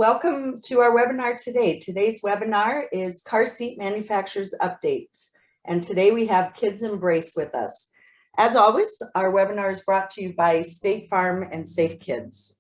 welcome to our webinar today. Today's webinar is Car Seat Manufacturers Updates, and today we have KidsEmbrace with us. As always, our webinar is brought to you by State Farm and Safe Kids.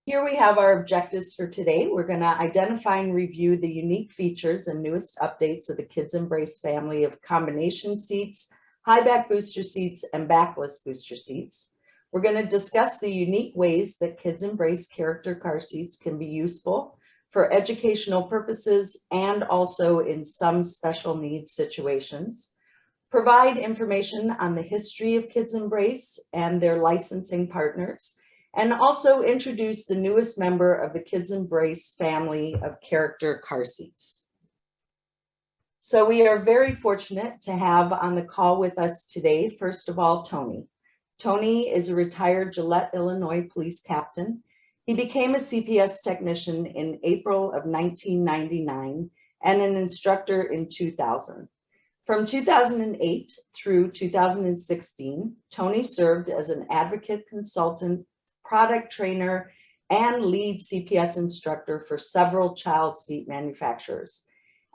Here we have our objectives for today. We're going to identify and review the unique features and newest updates of the KidsEmbrace family of combination seats, high back booster seats, and backless booster seats. We're going to discuss the unique ways that KidsEmbrace character car seats can be useful for educational purposes and also in some special needs situations. Provide information on the history of KidsEmbrace and their licensing partners, and also introduce the newest member of the KidsEmbrace family of character car seats. So we are very fortunate to have on the call with us today, first of all, Tony. Tony is a retired Gillette, Illinois police captain. He became a CPS technician in April of 1999 and an instructor in 2000. From 2008 through 2016, Tony served as an advocate consultant, product trainer, and lead CPS instructor for several child seat manufacturers.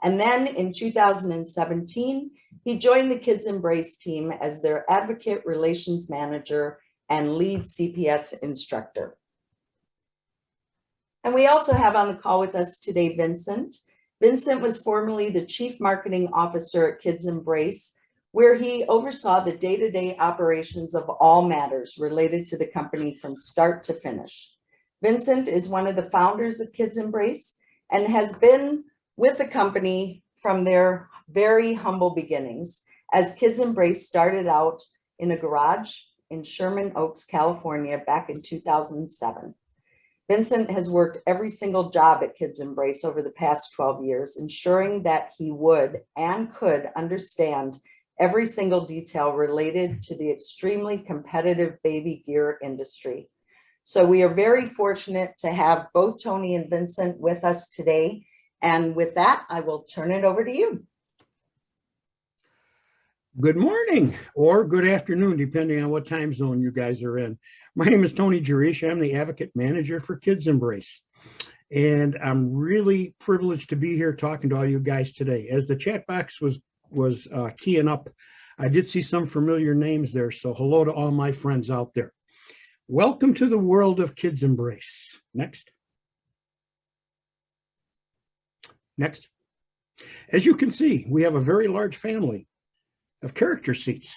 And then in 2017, he joined the KidsEmbrace team as their advocate relations manager and lead CPS instructor. And we also have on the call with us today, Vincent. Vincent was formerly the chief marketing officer at KidsEmbrace, where he oversaw the day-to-day operations of all matters related to the company from start to finish. Vincent is one of the founders of KidsEmbrace and has been with the company from their very humble beginnings, as KidsEmbrace started out in a garage in Sherman Oaks, California, back in 2007. Vincent has worked every single job at KidsEmbrace over the past 12 years, ensuring that he would and could understand every single detail related to the extremely competitive baby gear industry. So we are very fortunate to have both Tony and Vincent with us today. And with that, I will turn it over to you. Good morning or good afternoon, depending on what time zone you guys are in. My name is Tony Jurish. I'm the advocate manager for KidsEmbrace. And I'm really privileged to be here talking to all you guys today. As the chat box was keying up, I did see some familiar names there. So hello to all my friends out there. Welcome to the world of KidsEmbrace. Next. Next. As you can see, we have a very large family of character seats.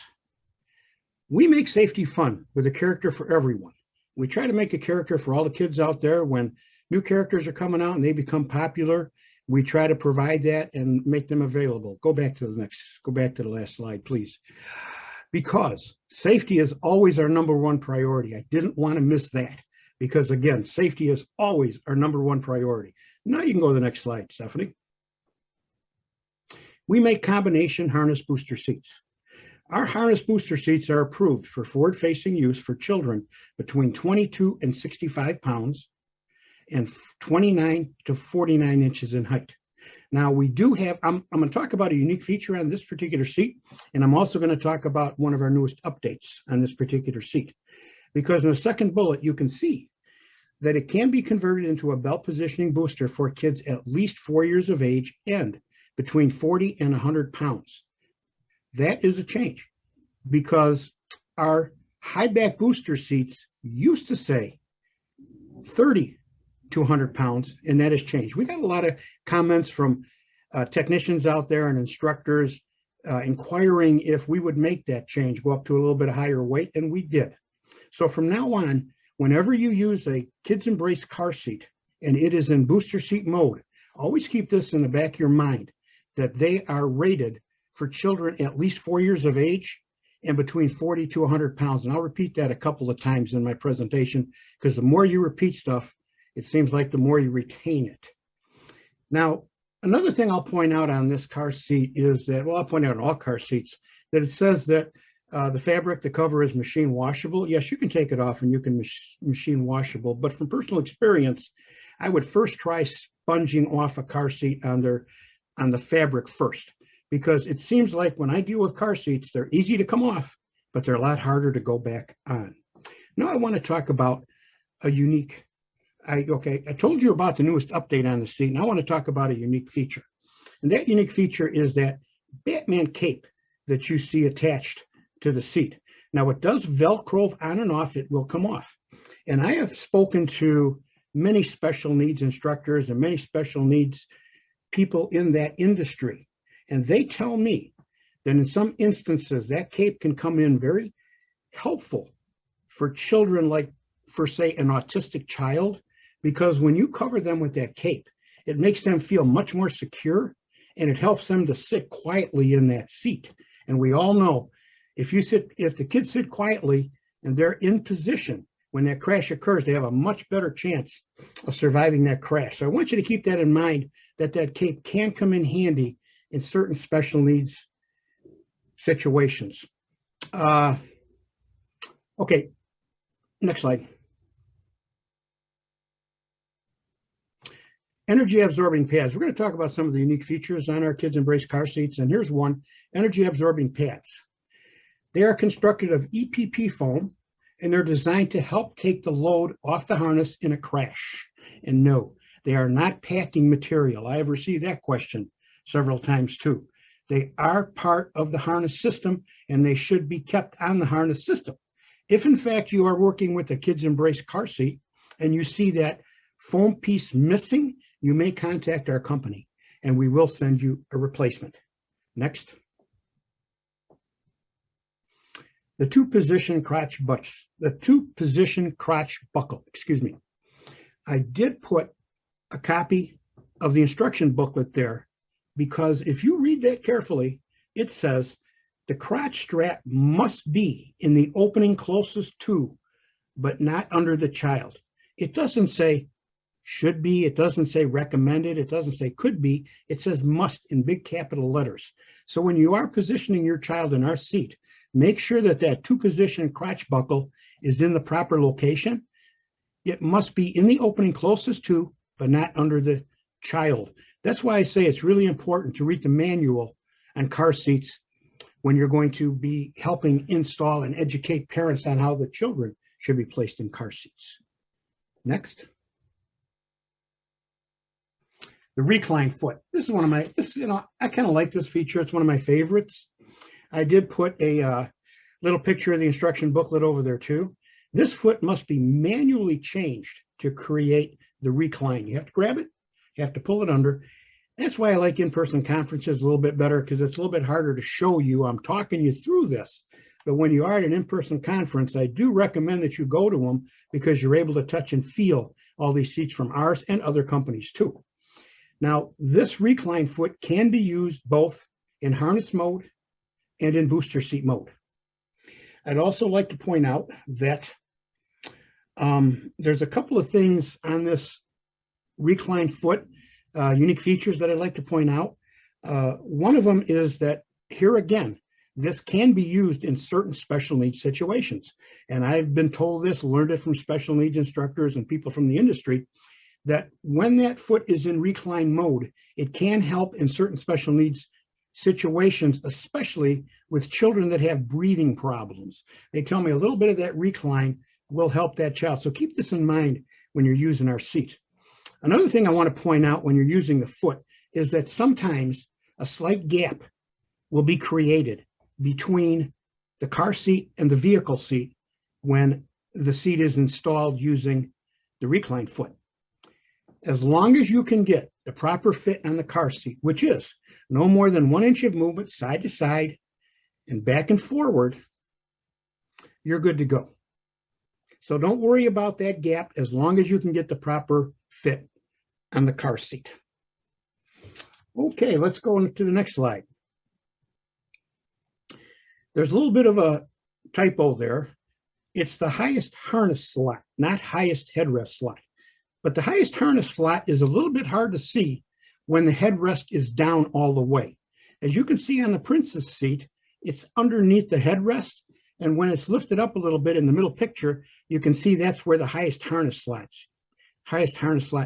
We make safety fun with a character for everyone. We try to make a character for all the kids out there. When new characters are coming out and they become popular, we try to provide that and make them available. Go back to the last slide, please. Because safety is always our number one priority. I didn't want to miss that because, again, safety is always our number one priority. Now you can go to the next slide, Stephanie. We make combination harness booster seats. Our harness booster seats are approved for forward-facing use for children between 22 and 65 pounds and 29 to 49 inches in height. Now we do have, I'm going to talk about a unique feature on this particular seat, and I'm also going to talk about one of our newest updates on this particular seat. Because in the second bullet, you can see that it can be converted into a belt positioning booster for kids at least 4 years of age and between 40 and 100 pounds. That is a change because our high back booster seats used to say 30 to 100 pounds, and that has changed. We got a lot of comments from technicians out there and instructors inquiring if we would make that change, go up to a little bit higher weight, and we did. So from now on, whenever you use a KidsEmbrace car seat and it is in booster seat mode, always keep this in the back of your mind that they are rated for children at least 4 years of age and between 40 to 100 pounds. And I'll repeat that a couple of times in my presentation because the more you repeat stuff, it seems like the more you retain it. Now, another thing I'll point out on this car seat is that, well, I'll point out on all car seats, that it says that the fabric, the cover is machine washable. Yes, you can take it off and you can machine washable, but from personal experience, I would first try sponging off a car seat on the fabric first, because it seems like when I deal with car seats, they're easy to come off, but they're a lot harder to go back on. Now I want to talk about a unique I told you about the newest update on the seat, and I want to talk about a unique feature. And that unique feature is that Batman cape that you see attached to the seat. Now, it does Velcro on and off. It will come off. And I have spoken to many special needs instructors and many special needs people in that industry. And they tell me that in some instances, that cape can come in very helpful for children, like for, say, an autistic child, because when you cover them with that cape, it makes them feel much more secure, and it helps them to sit quietly in that seat. And we all know if the kids sit quietly and they're in position when that crash occurs, they have a much better chance of surviving that crash. So I want you to keep that in mind, that cape can come in handy in certain special needs situations. Okay, next slide. Energy absorbing pads. We're going to talk about some of the unique features on our KidsEmbrace car seats. And here's one, energy absorbing pads. They are constructed of EPP foam, and they're designed to help take the load off the harness in a crash. And no, they are not packing material. I have received that question several times too. They are part of the harness system, and they should be kept on the harness system. If in fact you are working with a KidsEmbrace car seat and you see that foam piece missing, you may contact our company and we will send you a replacement. Next. The two-position crotch buckle, excuse me. I did put a copy of the instruction booklet there because if you read that carefully, it says the crotch strap must be in the opening closest to, but not under the child. It doesn't say should be, it doesn't say recommended, it doesn't say could be, it says must in big capital letters. So when you are positioning your child in our seat, make sure that two-position crotch buckle is in the proper location. It must be in the opening closest to, but not under the child. That's why I say it's really important to read the manual on car seats when you're going to be helping install and educate parents on how the children should be placed in car seats. Next. The Recline Foot. This is one of my, I kind of like this feature. It's one of my favorites. I did put a little picture of the instruction booklet over there too. This foot must be manually changed to create the recline. You have to grab it, you have to pull it under. That's why I like in-person conferences a little bit better, because it's a little bit harder to show you. I'm talking you through this, but when you are at an in-person conference, I do recommend that you go to them because you're able to touch and feel all these seats from ours and other companies too. Now, this recline foot can be used both in harness mode and in booster seat mode. I'd also like to point out that there's a couple of things on this recline foot, unique features that I'd like to point out. One of them is that here again, this can be used in certain special needs situations. And I've been told this, learned it from special needs instructors and people from the industry, that when that foot is in recline mode, it can help in certain special needs situations, especially with children that have breathing problems. They tell me a little bit of that recline will help that child. So keep this in mind when you're using our seat. Another thing I want to point out when you're using the foot is that sometimes a slight gap will be created between the car seat and the vehicle seat when the seat is installed using the recline foot. As long as you can get the proper fit on the car seat, which is no more than 1 inch of movement side to side and back and forward, you're good to go. So don't worry about that gap as long as you can get the proper fit on the car seat. Okay, let's go to the next slide. There's a little bit of a typo there. It's the highest harness slot, not highest headrest slot. But the highest harness slot is a little bit hard to see when the headrest is down all the way. As you can see on the Princess seat, it's underneath the headrest. And when it's lifted up a little bit in the middle picture, you can see that's where the highest harness slot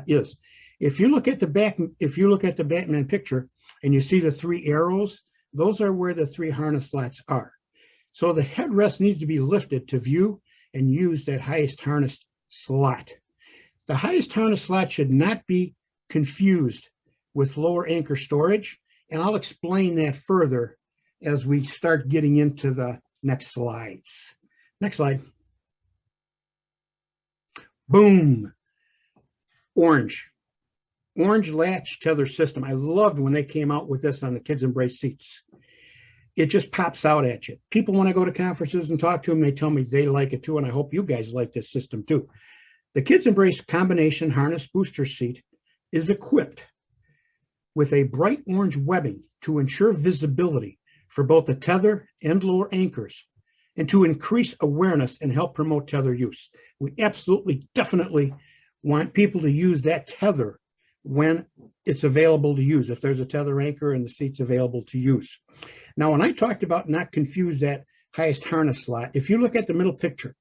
is. If you look at the Batman picture and you see the 3 arrows, those are where the 3 harness slots are. So the headrest needs to be lifted to view and use that highest harness slot. The highest harness slot should not be confused with lower anchor storage, and I'll explain that further as we start getting into the next slides. Next slide. Boom. Orange latch tether system. I loved when they came out with this on the KidsEmbrace seats. It just pops out at you. People, when I go to conferences and talk to them, they tell me they like it too, and I hope you guys like this system too. The KidsEmbrace combination harness booster seat is equipped with a bright orange webbing to ensure visibility for both the tether and lower anchors, and to increase awareness and help promote tether use. We absolutely, definitely want people to use that tether when it's available to use, if there's a tether anchor and the seat's available to use. Now, when I talked about not confuse that highest harness slot, if you look at the middle picture,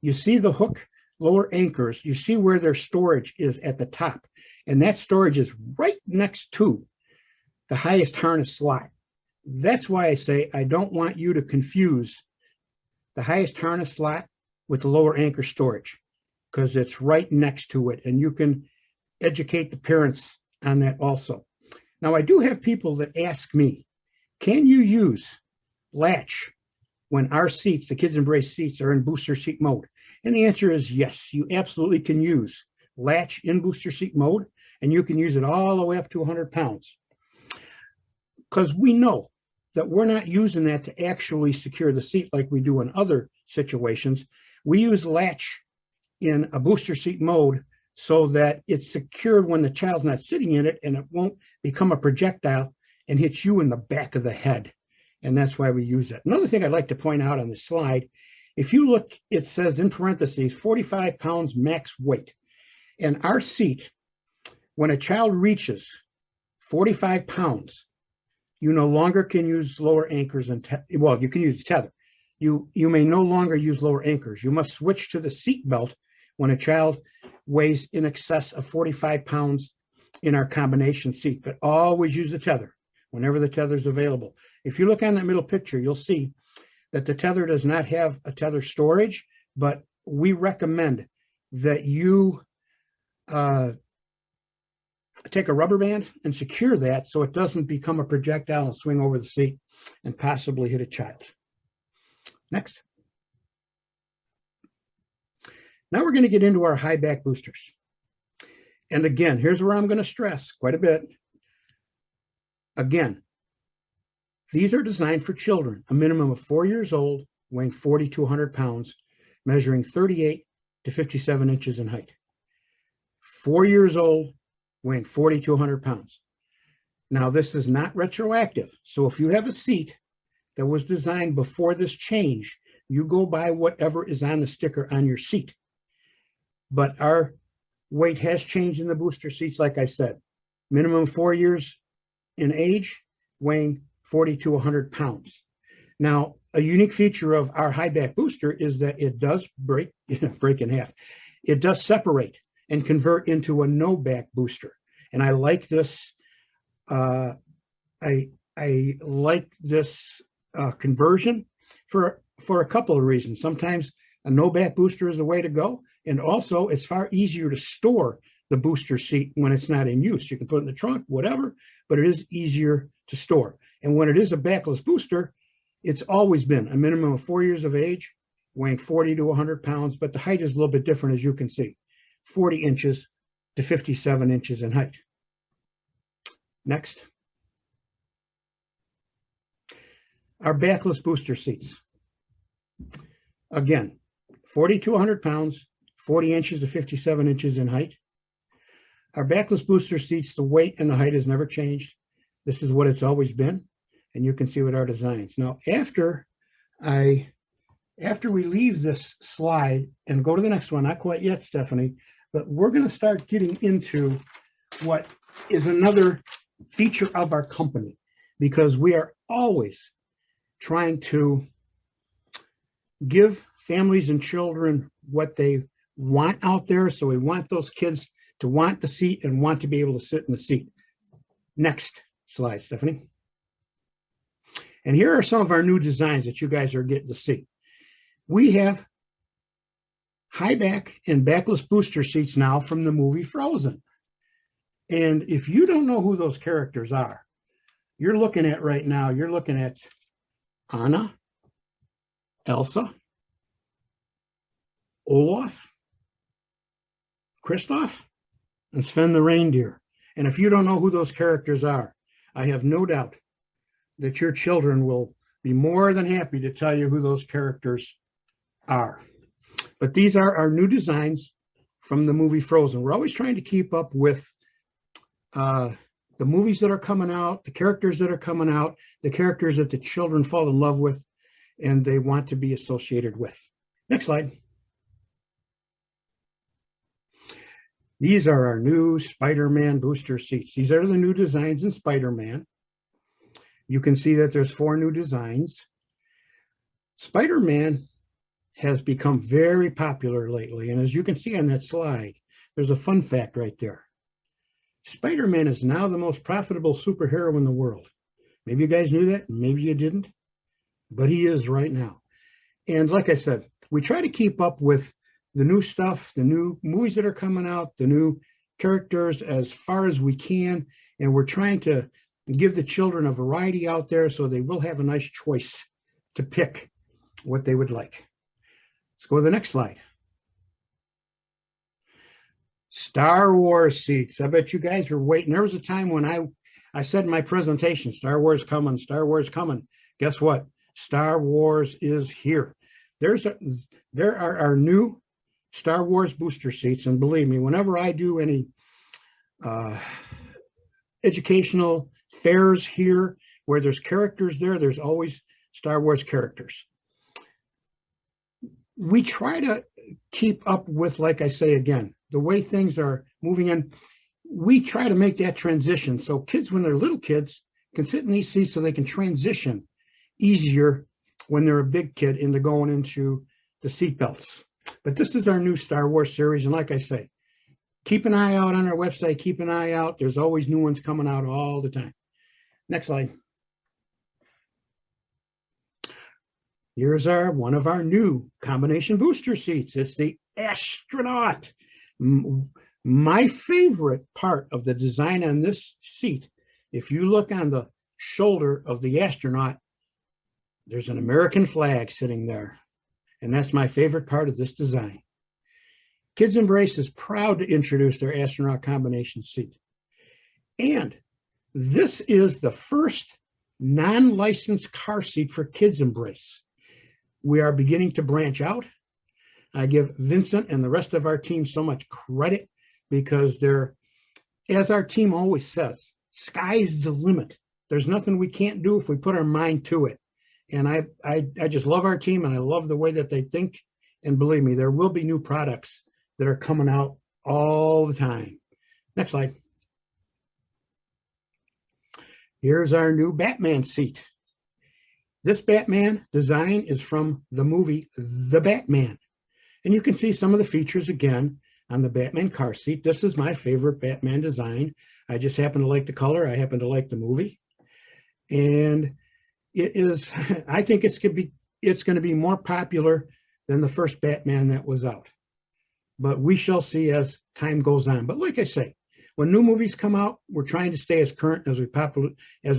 you see the hook lower anchors, you see where their storage is at the top, and that storage is right next to the highest harness slot. That's why I say I don't want you to confuse the highest harness slot with the lower anchor storage, because it's right next to it, and you can educate the parents on that also. Now, I do have people that ask me, can you use latch when our seats, the KidsEmbrace seats, are in booster seat mode? And the answer is yes, you absolutely can use latch in booster seat mode, and you can use it all the way up to 100 pounds. Because we know that we're not using that to actually secure the seat like we do in other situations. We use latch in a booster seat mode so that it's secured when the child's not sitting in it, and it won't become a projectile and hit you in the back of the head. And that's why we use it. Another thing I'd like to point out on the slide, if you look, it says in parentheses, 45 pounds max weight. And our seat, when a child reaches 45 pounds, you no longer can use lower anchors and, well, you can use the tether. You may no longer use lower anchors. You must switch to the seat belt when a child weighs in excess of 45 pounds in our combination seat, but always use the tether whenever the tether is available. If you look on that middle picture, you'll see that the tether does not have a tether storage, but we recommend that you take a rubber band and secure that so it doesn't become a projectile and swing over the seat and possibly hit a child. Next. Now we're going to get into our high back boosters. And again, here's where I'm going to stress quite a bit. Again, these are designed for children, a minimum of 4 years old, weighing 40 to 100 pounds, measuring 38 to 57 inches in height. 4 years old, weighing 40 to 100 pounds. Now, this is not retroactive. So if you have a seat that was designed before this change, you go by whatever is on the sticker on your seat. But our weight has changed in the booster seats, like I said. Minimum 4 years in age, weighing 40 to 100 pounds. Now, a unique feature of our high back booster is that it does break in half. It does separate and convert into a no back booster. And I like this. I like this conversion for a couple of reasons. Sometimes a no back booster is the way to go. And also, it's far easier to store the booster seat when it's not in use. You can put it in the trunk, whatever, but it is easier to store. And when it is a backless booster, it's always been a minimum of 4 years of age, weighing 40 to 100 pounds, but the height is a little bit different, as you can see, 40 inches to 57 inches in height. Next. Our backless booster seats. Again, 40 to 100 pounds, 40 inches to 57 inches in height. Our backless booster seats, the weight and the height has never changed. This is what it's always been, and you can see with our designs. Now, after we leave this slide and go to the next one, not quite yet, Stephanie, but we're going to start getting into what is another feature of our company, because we are always trying to give families and children what they want out there. So we want those kids to want the seat and want to be able to sit in the seat. Next slide, Stephanie. And here are some of our new designs that you guys are getting to see. We have high back and backless booster seats now from the movie Frozen. And if you don't know who those characters are, you're looking at right now, you're looking at Anna, Elsa, Olaf, Kristoff, and Sven the reindeer. And if you don't know who those characters are, I have no doubt that your children will be more than happy to tell you who those characters are. But these are our new designs from the movie Frozen. We're always trying to keep up with the movies that are coming out, the characters that are coming out, the characters that the children fall in love with and they want to be associated with. Next slide. These are our new Spider-Man booster seats. These are the new designs in Spider-Man. You can see that there's 4 new designs. Spider-Man has become very popular lately. And as you can see on that slide, there's a fun fact right there. Spider-Man is now the most profitable superhero in the world. Maybe you guys knew that, maybe you didn't, but he is right now. And like I said, we try to keep up with the new stuff, the new movies that are coming out, the new characters as far as we can. And we're trying to give the children a variety out there so they will have a nice choice to pick what they would like. Let's go to the next slide. Star Wars seats. I bet you guys are waiting. There was a time when I said in my presentation, Star Wars coming, Star Wars coming. Guess what? Star Wars is here. There are our new Star Wars booster seats. And believe me, whenever I do any educational fairs here where there's characters there, there's always Star Wars characters. We try to keep up with, like I say again, the way things are moving in. We try to make that transition so kids, when they're little kids, can sit in these seats so they can transition easier when they're a big kid into going into the seat belts. But this is our new Star Wars series. And like I say, keep an eye out on our website. Keep an eye out. There's always new ones coming out all the time. Next slide. Here's one of our new combination booster seats. It's the Astronaut. My favorite part of the design on this seat, if you look on the shoulder of the astronaut, there's an American flag sitting there. And that's my favorite part of this design. KidsEmbrace is proud to introduce their astronaut combination seat. And this is the first non-licensed car seat for KidsEmbrace. We are beginning to branch out. I give Vincent and the rest of our team so much credit because they're, as our team always says, sky's the limit. There's nothing we can't do if we put our mind to it. And I just love our team and I love the way that they think. And believe me, there will be new products that are coming out all the time. Next slide. Here's our new Batman seat. This Batman design is from the movie The Batman. And you can see some of the features again on the Batman car seat. This is my favorite Batman design. I just happen to like the color. I happen to like the movie. And it is, I think it's going to be more popular than the first Batman that was out. But we shall see as time goes on. But like I say, when new movies come out, we're trying to stay as current as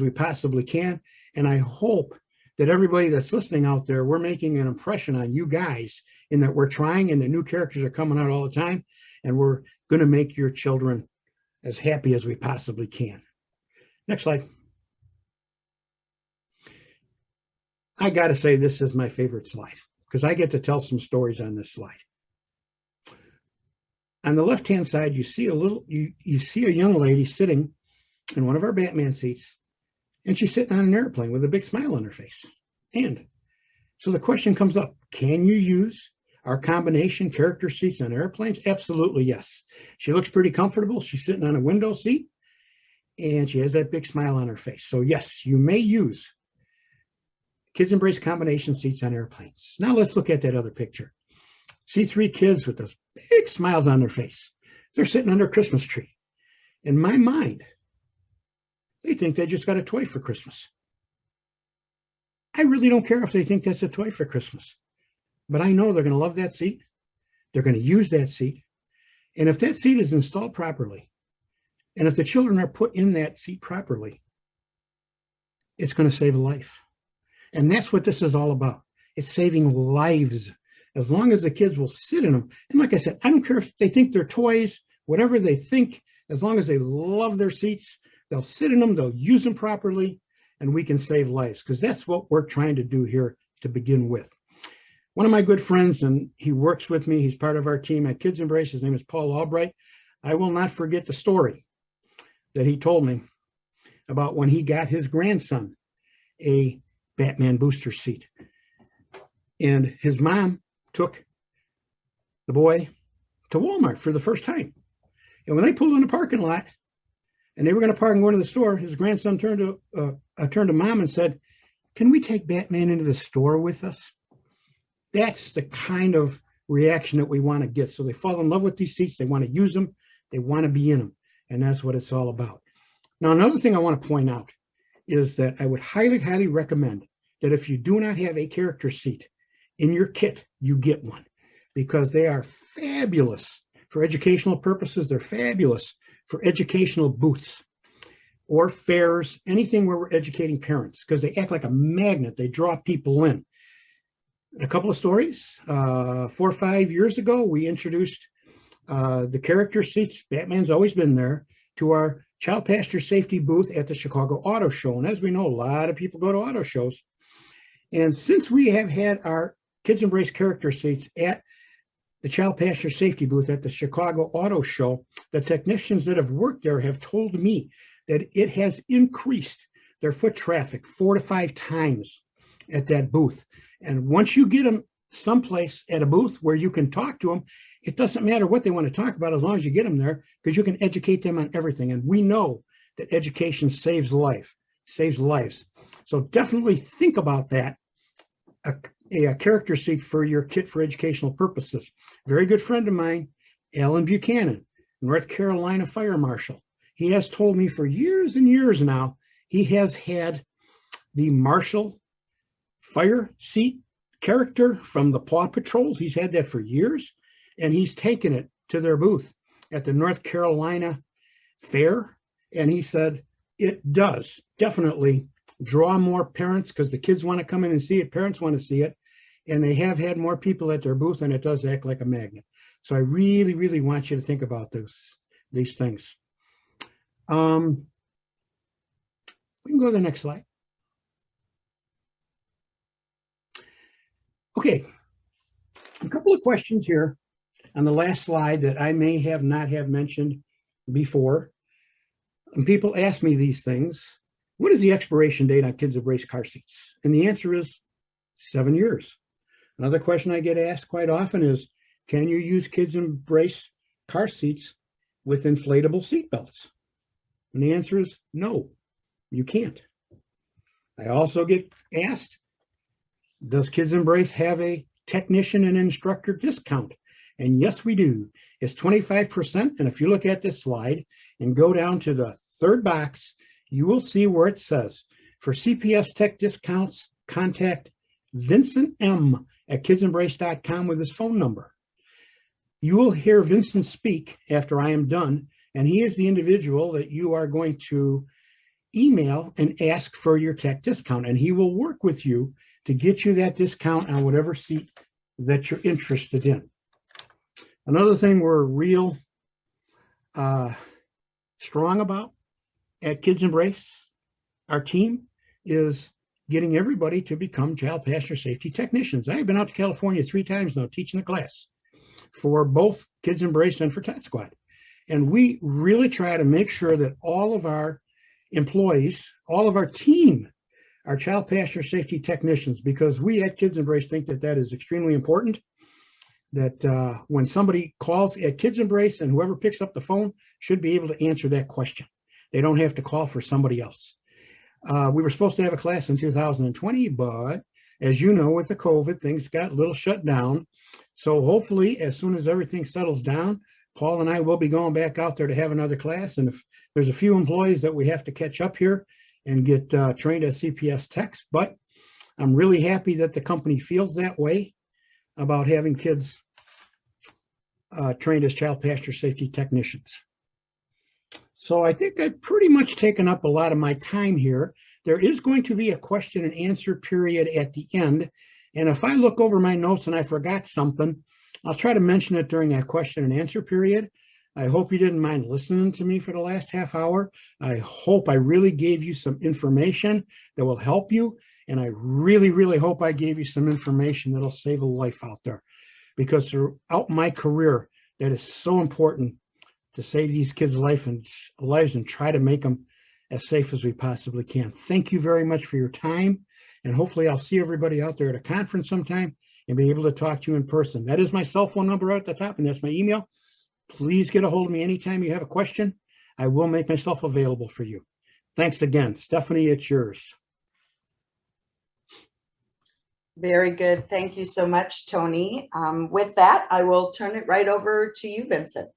we possibly can. And I hope that everybody that's listening out there, we're making an impression on you guys in that we're trying and the new characters are coming out all the time. And we're going to make your children as happy as we possibly can. Next slide. I got to say, this is my favorite slide because I get to tell some stories on this slide. On the left-hand side, you see you see a young lady sitting in one of our Batman seats, and she's sitting on an airplane with a big smile on her face. And so the question comes up, can you use our combination character seats on airplanes? Absolutely, yes. She looks pretty comfortable. She's sitting on a window seat, and she has that big smile on her face. So yes, you may use KidsEmbrace combination seats on airplanes. Now let's look at that other picture. See 3 kids with those big smiles on their face. They're sitting under a Christmas tree. In my mind, they think they just got a toy for Christmas. I really don't care if they think that's a toy for Christmas. But I know they're going to love that seat. They're going to use that seat. And if that seat is installed properly, and if the children are put in that seat properly, it's going to save a life. And that's what this is all about. It's saving lives, as long as the kids will sit in them. And like I said, I don't care if they think they're toys, whatever they think, as long as they love their seats, they'll sit in them, they'll use them properly, and we can save lives, because that's what we're trying to do here to begin with. One of my good friends, and he works with me, he's part of our team at KidsEmbrace, his name is Paul Albright. I will not forget the story that he told me about when he got his grandson a Batman booster seat. And his mom took the boy to Walmart for the first time. And when they pulled in the parking lot and they were going to park and go into the store, his grandson turned to mom and said, "Can we take Batman into the store with us?" That's the kind of reaction that we want to get. So they fall in love with these seats. They want to use them. They want to be in them. And that's what it's all about. Now, another thing I want to point out is that I would highly, highly recommend that if you do not have a character seat in your kit, you get one, because they are fabulous for educational purposes. They're fabulous for educational booths or fairs, anything where we're educating parents, because they act like a magnet. They draw people in. A couple of stories. 4 or 5 years ago, we introduced the character seats. Batman's always been there, to our child passenger safety booth at the Chicago Auto Show. And as we know, a lot of people go to auto shows. And since we have had our KidsEmbrace character seats at the child passenger safety booth at the Chicago Auto Show, the technicians that have worked there have told me that it has increased their foot traffic 4 to 5 times at that booth. And once you get them someplace at a booth where you can talk to them, it doesn't matter what they want to talk about as long as you get them there, because you can educate them on everything. And we know that education saves lives. So definitely think about that, a character seat for your kit for educational purposes. Very good friend of mine, Alan Buchanan, North Carolina Fire Marshal. He has told me for years and years now, he has had the Marshal fire seat character from the Paw Patrol. He's had that for years, and he's taken it to their booth at the North Carolina Fair. And he said it does definitely draw more parents, because the kids want to come in and see it, parents want to see it, and they have had more people at their booth, and it does act like a magnet. So I really, really want you to think about these things. We can go to the next slide. Okay, a couple of questions here on the last slide that I may have not have mentioned before. And people ask me these things. What is the expiration date on KidsEmbrace car seats? And the answer is 7 years. Another question I get asked quite often is, can you use KidsEmbrace car seats with inflatable seat belts? And the answer is no, you can't. I also get asked, does KidsEmbrace have a technician and instructor discount? And yes, we do. It's 25%. And if you look at this slide and go down to the third box, you will see where it says, for CPS Tech discounts, contact Vincent M at kidsembrace.com with his phone number. You will hear Vincent speak after I am done, and he is the individual that you are going to email and ask for your tech discount, and he will work with you to get you that discount on whatever seat that you're interested in. Another thing we're real strong about at KidsEmbrace, our team, is getting everybody to become child passenger safety technicians. I've been out to California 3 times now teaching a class for both KidsEmbrace and for Tot Squad. And we really try to make sure that all of our employees, all of our team, are child passenger safety technicians, because we at KidsEmbrace think that that is extremely important, that when somebody calls at KidsEmbrace, and whoever picks up the phone should be able to answer that question. They don't have to call for somebody else. We were supposed to have a class in 2020, but as you know, with the COVID, things got a little shut down. So hopefully, as soon as everything settles down, Paul and I will be going back out there to have another class. And if there's a few employees that we have to catch up here and get trained as CPS techs, but I'm really happy that the company feels that way about having kids trained as child passenger safety technicians. So I think I've pretty much taken up a lot of my time here. There is going to be a question and answer period at the end. And if I look over my notes and I forgot something, I'll try to mention it during that question and answer period. I hope you didn't mind listening to me for the last half hour. I hope I really gave you some information that will help you. And I really, really hope I gave you some information that'll save a life out there. Because throughout my career, that is so important to save these kids' lives and try to make them as safe as we possibly can. Thank you very much for your time. And hopefully I'll see everybody out there at a conference sometime and be able to talk to you in person. That is my cell phone number at the top, and that's my email. Please get a hold of me anytime you have a question. I will make myself available for you. Thanks again. Stephanie, it's yours. Very good. Thank you so much, Tony. With that, I will turn it right over to you, Vincent.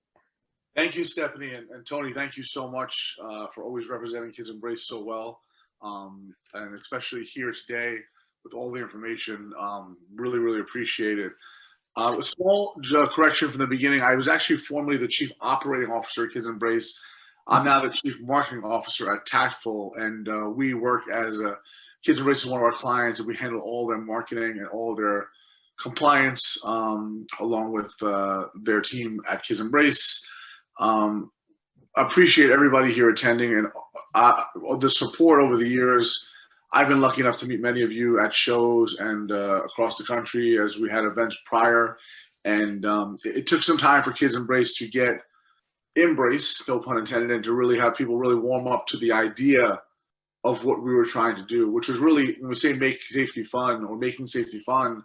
Thank you, Stephanie, and Tony, thank you so much for always representing KidsEmbrace so well, and especially here today with all the information. Really, really appreciate it. A small correction from the beginning. I was actually formerly the Chief Operating Officer at KidsEmbrace. I'm now the Chief Marketing Officer at Tactful, and we work as KidsEmbrace is one of our clients, and we handle all their marketing and all their compliance along with their team at KidsEmbrace. Appreciate everybody here attending and the support over the years. I've been lucky enough to meet many of you at shows and across the country as we had events prior. And it took some time for KidsEmbrace to get embraced, no pun intended, and to really have people really warm up to the idea of what we were trying to do, which was really, when we say make safety fun or making safety fun,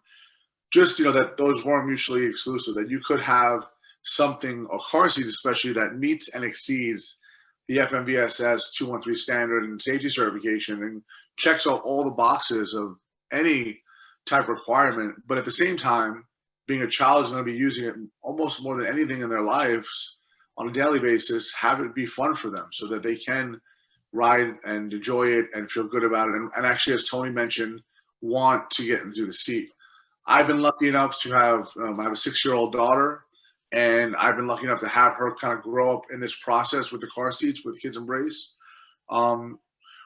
just, that those weren't mutually exclusive, that you could have something, a car seat especially, that meets and exceeds the FMVSS 213 standard and safety certification and checks off all the boxes of any type requirement. But at the same time, being a child is going to be using it almost more than anything in their lives on a daily basis, have it be fun for them so that they can ride and enjoy it and feel good about it. And actually, as Tony mentioned, want to get into the seat. I've been lucky enough to have, I have a 6-year-old daughter, and I've been lucky enough to have her kind of grow up in this process with the car seats with KidsEmbrace.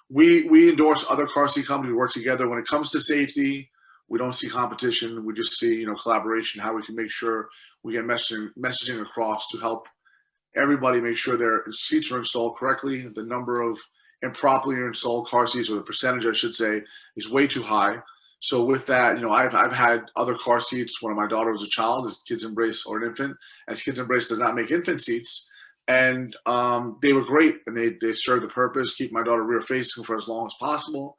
We endorse other car seat companies. We work together. When it comes to safety, we don't see competition. We just see, collaboration, how we can make sure we get messaging across to help everybody make sure their seats are installed correctly. The number of improperly installed car seats, or the percentage, I should say, is way too high. So with that, I've had other car seats when my daughter was a child, as KidsEmbrace, or an infant, as KidsEmbrace does not make infant seats. And they were great, and they served the purpose, keep my daughter rear facing for as long as possible.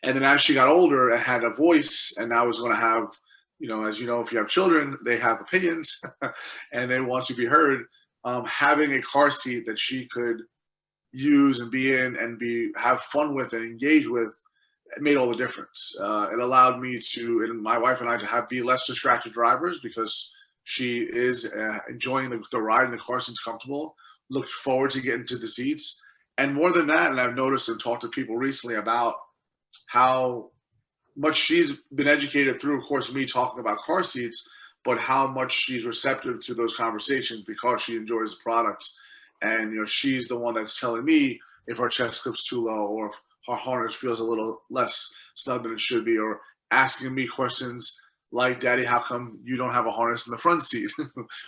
And then as she got older and had a voice, and now is going to have, as you know, if you have children, they have opinions and they want to be heard. Having a car seat that she could use and be in and have fun with and engage with, it made all the difference. It allowed me to, and my wife and I, to be less distracted drivers, because she is enjoying the ride, and the car seat's comfortable, looked forward to getting to the seats. And more than that, and I've noticed and talked to people recently about how much she's been educated through, of course, me talking about car seats, but how much she's receptive to those conversations because she enjoys the products. And, she's the one that's telling me if her chest clip's too low, or if her harness feels a little less snug than it should be, or asking me questions like, Daddy, how come you don't have a harness in the front seat?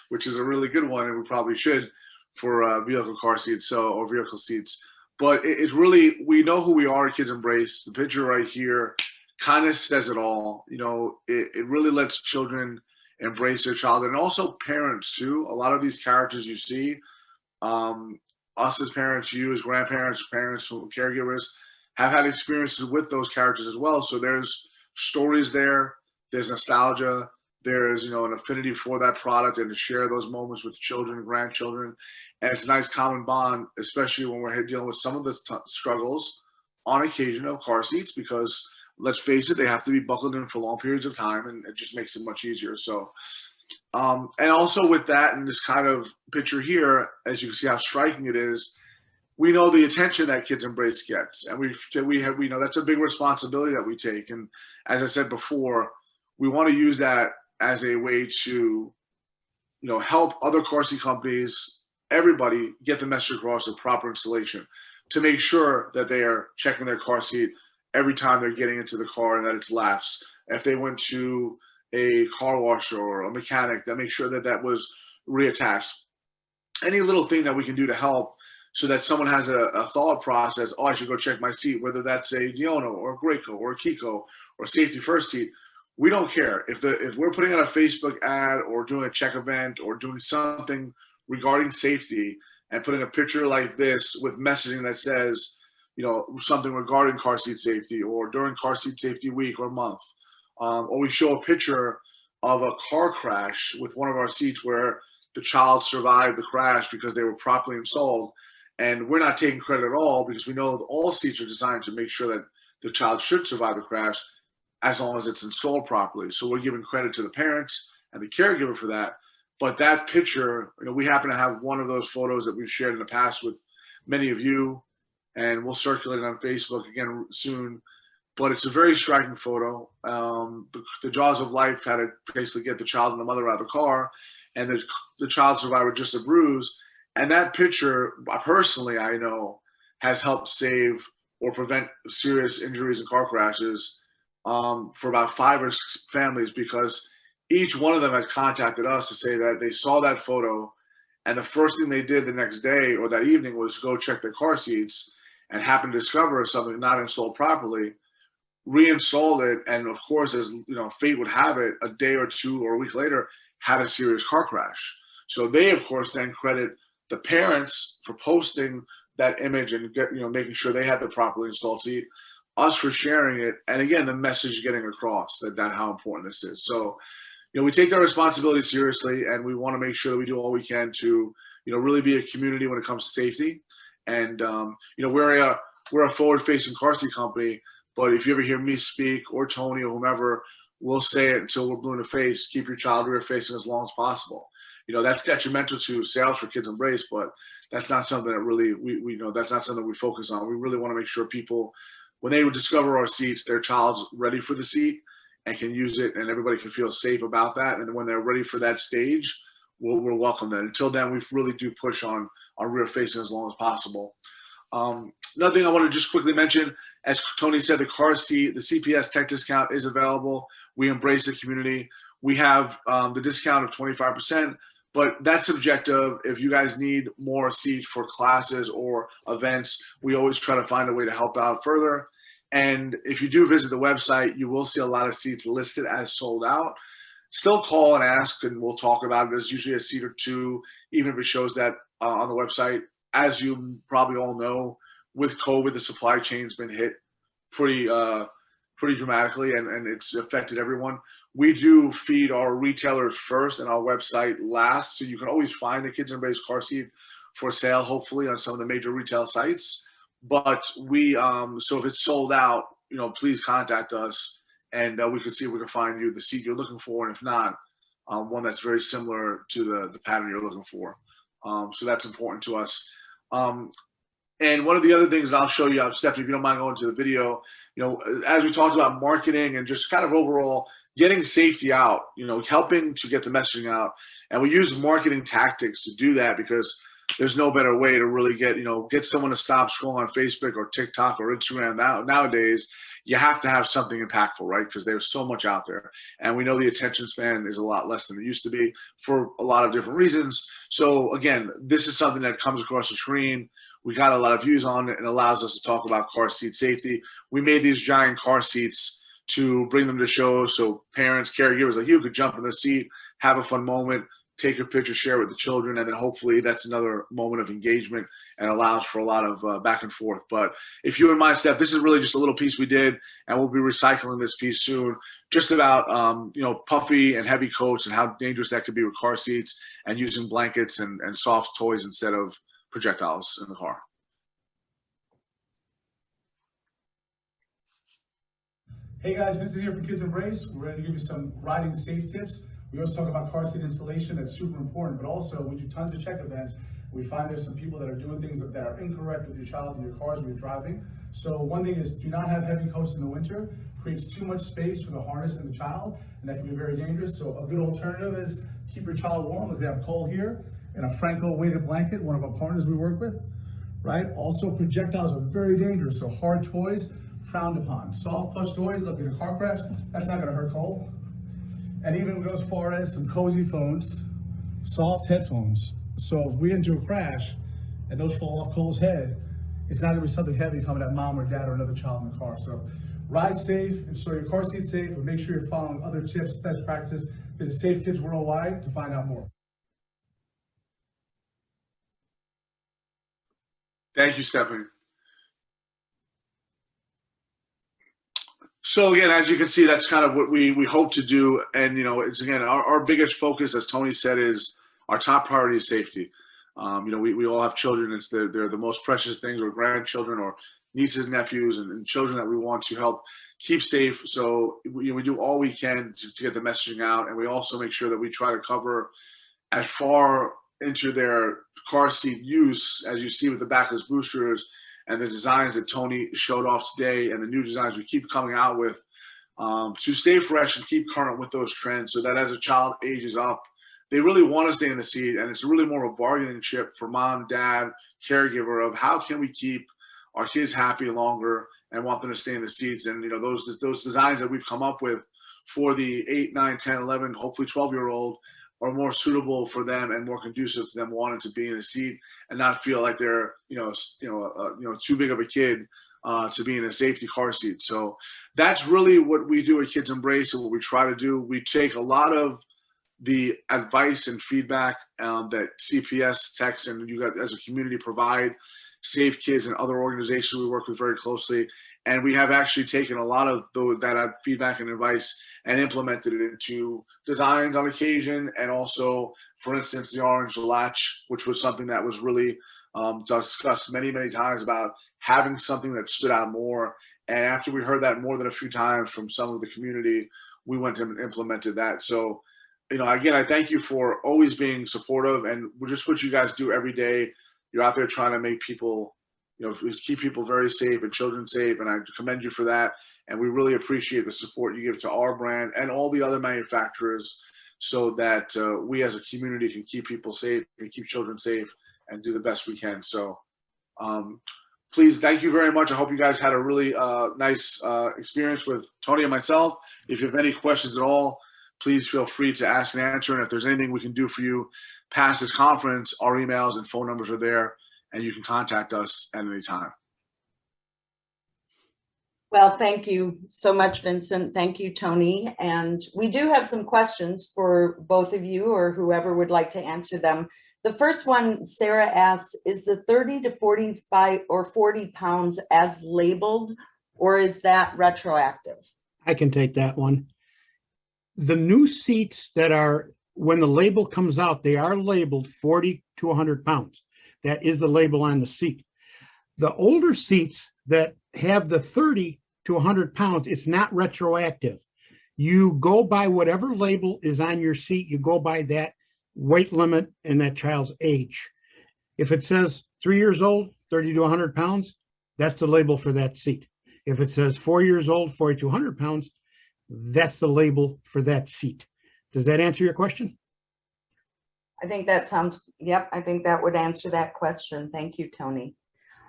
Which is a really good one, and we probably should for vehicle car seats, or vehicle seats. But it's really, we know who we are at KidsEmbrace. The picture right here kind of says it all. It really lets children embrace their child, and also parents too. A lot of these characters you see, us as parents, you as grandparents, parents, caregivers, have had experiences with those characters as well. So there's stories there, there's nostalgia, there's, an affinity for that product, and to share those moments with children and grandchildren. And it's a nice common bond, especially when we're dealing with some of the struggles on occasion of car seats, because let's face it, they have to be buckled in for long periods of time, and it just makes it much easier. So, and also with that, and this kind of picture here, as you can see how striking it is, we know the attention that KidsEmbrace gets, and we know that's a big responsibility that we take. And as I said before, we want to use that as a way to help other car seat companies, everybody get the message across of proper installation to make sure that they are checking their car seat every time they're getting into the car and that it's latched. If they went to a car wash or a mechanic, that make sure that that was reattached. Any little thing that we can do to help so that someone has a thought process, oh, I should go check my seat, whether that's a Diono or a Graco or a Kiko or Safety First seat. We don't care. If we're putting out a Facebook ad or doing a check event or doing something regarding safety and putting a picture like this with messaging that says, something regarding car seat safety or during car seat safety week or month, or we show a picture of a car crash with one of our seats where the child survived the crash because they were properly installed. And we're not taking credit at all because we know that all seats are designed to make sure that the child should survive the crash as long as it's installed properly. So we're giving credit to the parents and the caregiver for that. But that picture, we happen to have one of those photos that we've shared in the past with many of you, and we'll circulate it on Facebook again soon. But it's a very striking photo. The jaws of life had to basically get the child and the mother out of the car, and the child survived with just a bruise. And that picture, personally, I know, has helped save or prevent serious injuries and car crashes for about 5 or 6 families, because each one of them has contacted us to say that they saw that photo and the first thing they did the next day or that evening was go check their car seats and happened to discover something not installed properly, reinstalled it, and of course, as fate would have it, a day or 2 or a week later had a serious car crash. So they, of course, then credit the parents for posting that image and making sure they had the properly installed seat, us for sharing it, and again, the message getting across that how important this is. So, we take that responsibility seriously, and we want to make sure that we do all we can to, really be a community when it comes to safety. And we're a forward-facing car seat company, but if you ever hear me speak or Tony or whomever, we'll say it until we're blue in the face. Keep your child rear-facing as long as possible. That's detrimental to sales for KidsEmbrace, but that's not something that really we know. That's not something we focus on. We really want to make sure people, when they discover our seats, their child's ready for the seat and can use it, and everybody can feel safe about that. And when they're ready for that stage, we'll welcome that. Until then, we really do push on rear facing as long as possible. Another thing I want to just quickly mention, as Tony said, the car seat, the CPS tech discount is available. We embrace the community. We have the discount of 25%, but that's subjective. If you guys need more seats for classes or events, we always try to find a way to help out further. And if you do visit the website, you will see a lot of seats listed as sold out. Still call and ask, and we'll talk about it. There's usually a seat or two, even if it shows that on the website. As you probably all know, with COVID, the supply chain's been hit pretty dramatically, and it's affected everyone. We do feed our retailers first and our website last, so you can always find the KidsEmbrace car seat for sale, hopefully, on some of the major retail sites. But so if it's sold out, please contact us, and we can see if we can find you the seat you're looking for, and if not, one that's very similar to the pattern you're looking for. So that's important to us. And one of the other things that I'll show you, Stephanie, if you don't mind going to the video, as we talked about marketing and just kind of overall getting safety out, helping to get the messaging out. And we use marketing tactics to do that, because there's no better way to really get someone to stop scrolling on Facebook or TikTok or Instagram. Nowadays, you have to have something impactful, right? Because there's so much out there. And we know the attention span is a lot less than it used to be for a lot of different reasons. So again, this is something that comes across the screen. We got a lot of views on it and allows us to talk about car seat safety. We made these giant car seats to bring them to shows so parents, caregivers like you could jump in the seat, have a fun moment, take a picture, share it with the children, and then hopefully that's another moment of engagement and allows for a lot of back and forth. But if you wouldn't mind, Steph, this is really just a little piece we did, and we'll be recycling this piece soon, just about puffy and heavy coats and how dangerous that could be with car seats, and using blankets and soft toys instead of projectiles in the car. Hey guys, Vincent here from KidsEmbrace. We're ready to give you some riding safe tips. We always talk about car seat installation, that's super important, but also we do tons of check events. We find there's some people that are doing things that are incorrect with your child in your cars when you're driving. So one thing is, do not have heavy coats in the winter. Creates too much space for the harness and the child, and that can be very dangerous. So a good alternative is keep your child warm. If you have cold here, in a Franco weighted blanket, one of our partners we work with, right? Also, projectiles are very dangerous, so hard toys, frowned upon. Soft plush toys, like in a car crash, that's not gonna hurt Cole. And even go as far as some cozy phones, soft headphones. So if we get into a crash and those fall off Cole's head, it's not gonna be something heavy coming at mom or dad or another child in the car. So ride safe, ensure your car seat's safe, and make sure you're following other tips, best practices. Visit Safe Kids Worldwide to find out more. Thank you, Stephanie. So again, as you can see, that's kind of what we hope to do. And, you know, it's again, our biggest focus, as Tony said, is our top priority is safety. You know, we all have children. They're the most precious things, or grandchildren, or nieces, nephews, and children that we want to help keep safe. So we do all we can to get the messaging out. And we also make sure that we try to cover as far into their car seat use, as you see with the backless boosters and the designs that Tony showed off today, and the new designs we keep coming out with, to stay fresh and keep current with those trends, so that as a child ages up, they really want to stay in the seat. And it's really more of a bargaining chip for mom, dad, caregiver, of how can we keep our kids happy longer and want them to stay in the seats. And, you know, those designs that we've come up with for the 8, 9, 10, 11, hopefully 12-year-old are more suitable for them and more conducive to them wanting to be in a seat and not feel like they're, too big of a kid to be in a safety car seat. So that's really what we do at KidsEmbrace, and what we try to do. We take a lot of the advice and feedback that CPS, techs, and you guys as a community provide Safe Kids and other organizations we work with very closely. And we have actually taken a lot of that feedback and advice and implemented it into designs on occasion. And also, for instance, the orange latch, which was something that was really discussed many, many times, about having something that stood out more. And after we heard that more than a few times from some of the community, we went and implemented that. So, you know, again, I thank you for always being supportive, and just what you guys do every day. You're out there trying to make people, keep people very safe and children safe, and I commend you for that. And we really appreciate the support you give to our brand and all the other manufacturers, so that we as a community can keep people safe and keep children safe and do the best we can. So please, thank you very much. I hope you guys had a really nice experience with Tony and myself. If you have any questions at all, please feel free to ask and answer. And if there's anything we can do for you past this conference, our emails and phone numbers are there, and you can contact us at any time. Well, thank you so much, Vincent. Thank you, Tony. And we do have some questions for both of you, or whoever would like to answer them. The first one, Sarah asks, is the 30 to 45 or 40 pounds as labeled, or is that retroactive? I can take that one. The new seats that are, when the label comes out, they are labeled 40 to 100 pounds. That is the label on the seat. The older seats that have the 30 to 100 pounds, it's not retroactive. You go by whatever label is on your seat. You go by that weight limit and that child's age. If it says 3 years old, 30 to 100 pounds, that's the label for that seat. If it says 4 years old, 40 to 100 pounds, that's the label for that seat. Does that answer your question? I think that sounds, yep, I think that would answer that question. Thank you, Tony.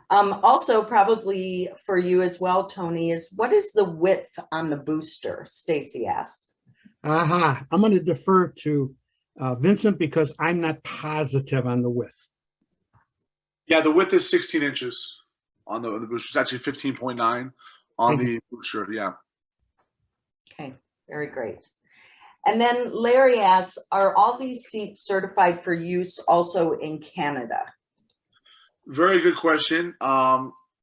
Also, probably for you as well, Tony, is what is the width on the booster? Stacy asks. I'm going to defer to Vincent, because I'm not positive on the width. Yeah, the width is 16 inches on the booster. It's actually 15.9 on the booster. Yeah. Okay, very great. And then Larry asks, are all these seats certified for use also in Canada? Very good question.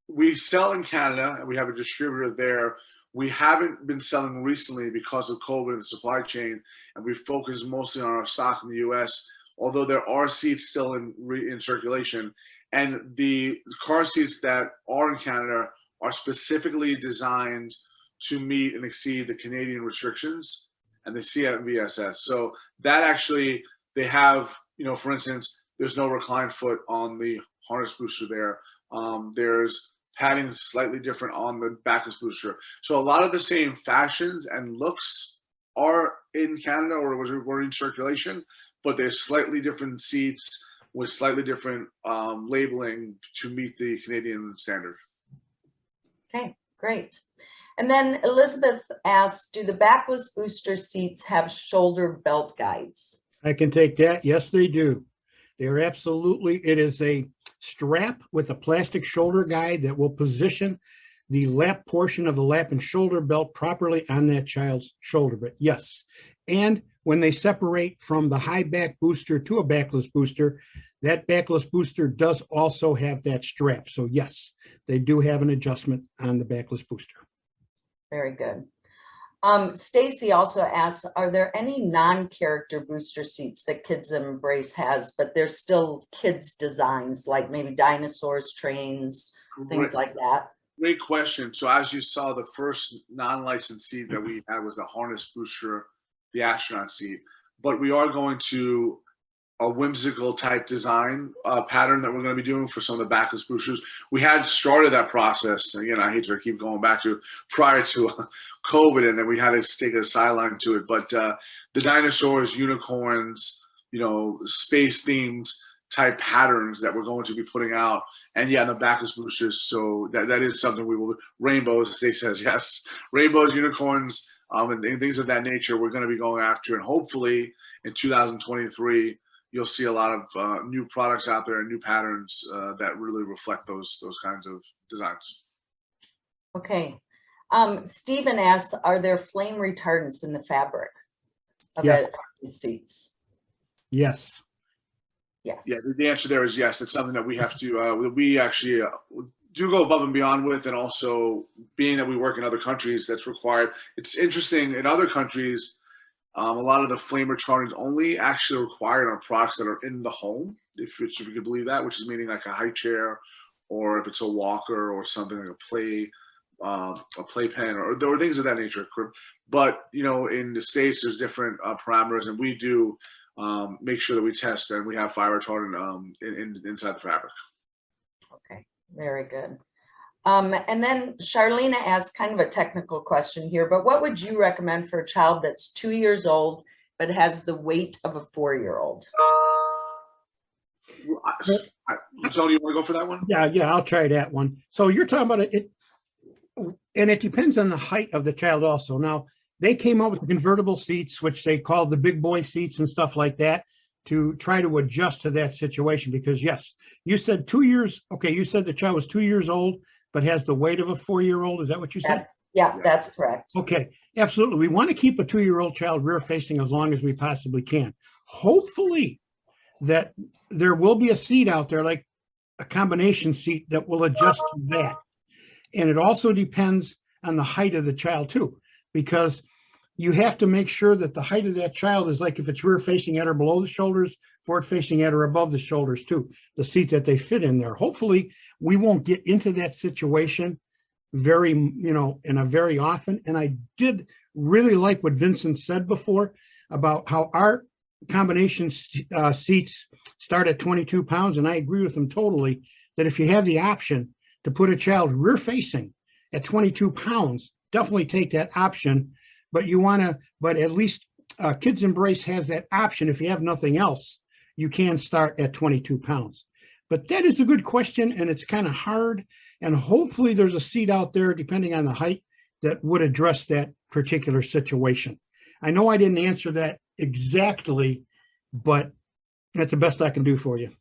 We sell in Canada, and we have a distributor there. We haven't been selling recently because of COVID and the supply chain, and we focus mostly on our stock in the US, although there are seats still in circulation. And the car seats that are in Canada are specifically designed to meet and exceed the Canadian restrictions and the CMVSS. So that actually, they have, for instance, There's no recline foot on the harness booster there. There's padding slightly different on the backless booster. So a lot of the same fashions and looks are in Canada or were in circulation, but there's slightly different seats with slightly different labeling to meet the Canadian standard. Okay, great. And then Elizabeth asked, do the backless booster seats have shoulder belt guides? I can take that. Yes, they do. They're absolutely, it is a strap with a plastic shoulder guide that will position the lap portion of the lap and shoulder belt properly on that child's shoulder. But yes, and when they separate from the high back booster to a backless booster, that backless booster does also have that strap. So yes, they do have an adjustment on the backless booster. Very good. Stacy also asks, are there any non-character booster seats that KidsEmbrace has, but they're still kids designs, like maybe dinosaurs, trains, things like that? Great question. So as you saw, the first non-licensed seat that we had was the harness booster, the astronaut seat. But we are going to a whimsical type design pattern that we're going to be doing for some of the backless boosters. We had started that process. Again, I hate to keep going back to prior to COVID, and then we had to take a sideline to it. But the dinosaurs, unicorns, space themed type patterns that we're going to be putting out. And yeah, the backless boosters. So that is something we will, rainbows, Stacey says, yes, rainbows, unicorns, and things of that nature we're going to be going after. And hopefully in 2023, you'll see a lot of new products out there and new patterns that really reflect those kinds of designs. Okay. Stephen asks, are there flame retardants in the fabric of Yes. these seats? Yes. Yes. Yeah, the answer there is yes. It's something that we have to, we actually do go above and beyond with, and also being that we work in other countries, that's required. It's interesting, in other countries, a lot of the flame retardants only actually required on products that are in the home, if you could believe that, which is meaning like a high chair, or if it's a walker or something like a playpen, or things of that nature. But in the States, there's different parameters, and we do make sure that we test and we have fire retardant inside the fabric. Okay, very good. And then Charlena asked kind of a technical question here, but what would you recommend for a child that's 2 years old but has the weight of a 4-year-old? Tony, you want to go for that one? Yeah, I'll try that one. So you're talking about it, and it depends on the height of the child also. Now, they came up with the convertible seats, which they call the big boy seats and stuff like that, to try to adjust to that situation. Because yes, you said 2 years. Okay, you said the child was 2 years old, but has the weight of a 4-year-old. Is that what you said? Yeah, that's correct. Okay, absolutely. We want to keep a 2-year-old child rear facing as long as we possibly can. Hopefully that there will be a seat out there, like a combination seat, that will adjust to that. And it also depends on the height of the child too, because you have to make sure that the height of that child is, like, if it's rear facing at or below the shoulders, forward facing at or above the shoulders too, the seat that they fit in there. Hopefully we won't get into that situation very often. And I did really like what Vincent said before about how our combination seats start at 22 pounds. And I agree with him totally, that if you have the option to put a child rear facing at 22 pounds, definitely take that option. But at least KidsEmbrace has that option. If you have nothing else, you can start at 22 pounds. But that is a good question, and it's kind of hard. And hopefully there's a seat out there, depending on the height, that would address that particular situation. I know I didn't answer that exactly, but that's the best I can do for you.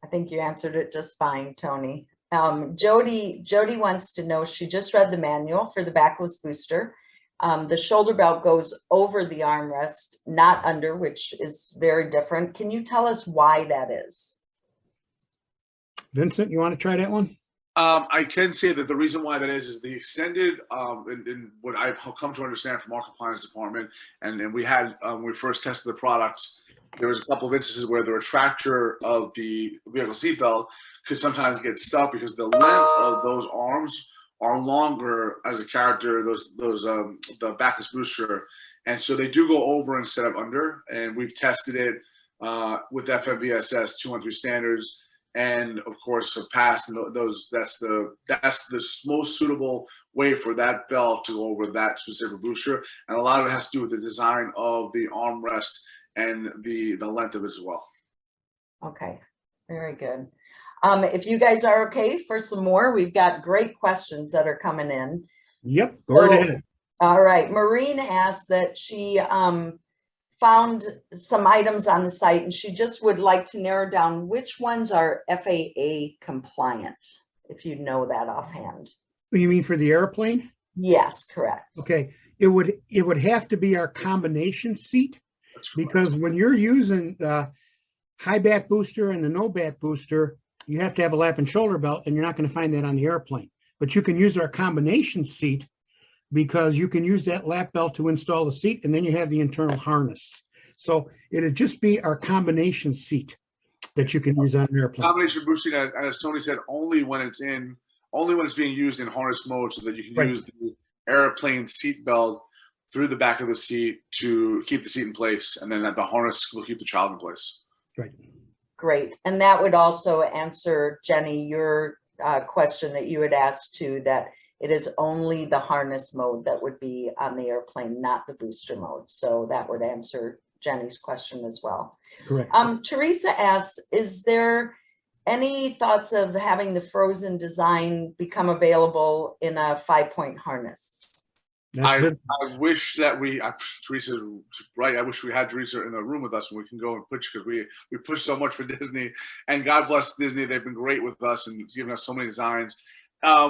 I think you answered it just fine, Tony. Jody wants to know, she just read the manual for the backless booster. The shoulder belt goes over the armrest, not under, which is very different. Can you tell us why that is? Vincent, you want to try that one? I can say that the reason why that is the extended, and what I've come to understand from our compliance department, and we had, when we first tested the product, there was a couple of instances where the retractor of the vehicle seatbelt could sometimes get stuck because the length of those arms are longer as a character, the backless booster. And so they do go over instead of under, and we've tested it. with FMVSS 213 standards, and of course surpassed. And those that's the most suitable way for that belt to go over that specific booster. And a lot of it has to do with the design of the armrest and the length of it as well. Okay, very good. If you guys are okay for some more, we've got great questions that are coming in. Yep, go right ahead. All right, Maureen asked that she found some items on the site and she just would like to narrow down which ones are FAA compliant, if you know that offhand. You mean for the airplane? Yes, correct. Okay, it would have to be our combination seat, because when you're using the high back booster and the no back booster, you have to have a lap and shoulder belt, and you're not going to find that on the airplane. But you can use our combination seat, because you can use that lap belt to install the seat, and then you have the internal harness. So it'd just be our combination seat that you can use on an airplane. Combination boosting, as Tony said, only when it's being used in harness mode, so that you can use the airplane seat belt through the back of the seat to keep the seat in place, and then the harness will keep the child in place. Right. Great. And that would also answer, Jenny, your question that you had asked too, that it is only the harness mode that would be on the airplane, not the booster mode. So that would answer Jenny's question as well. Correct. Teresa asks, is there any thoughts of having the frozen design become available in a 5-point harness? I wish that Teresa's right. I wish we had Teresa in the room with us and we can go and push, because we push so much for Disney, and God bless Disney. They've been great with us and giving us so many designs.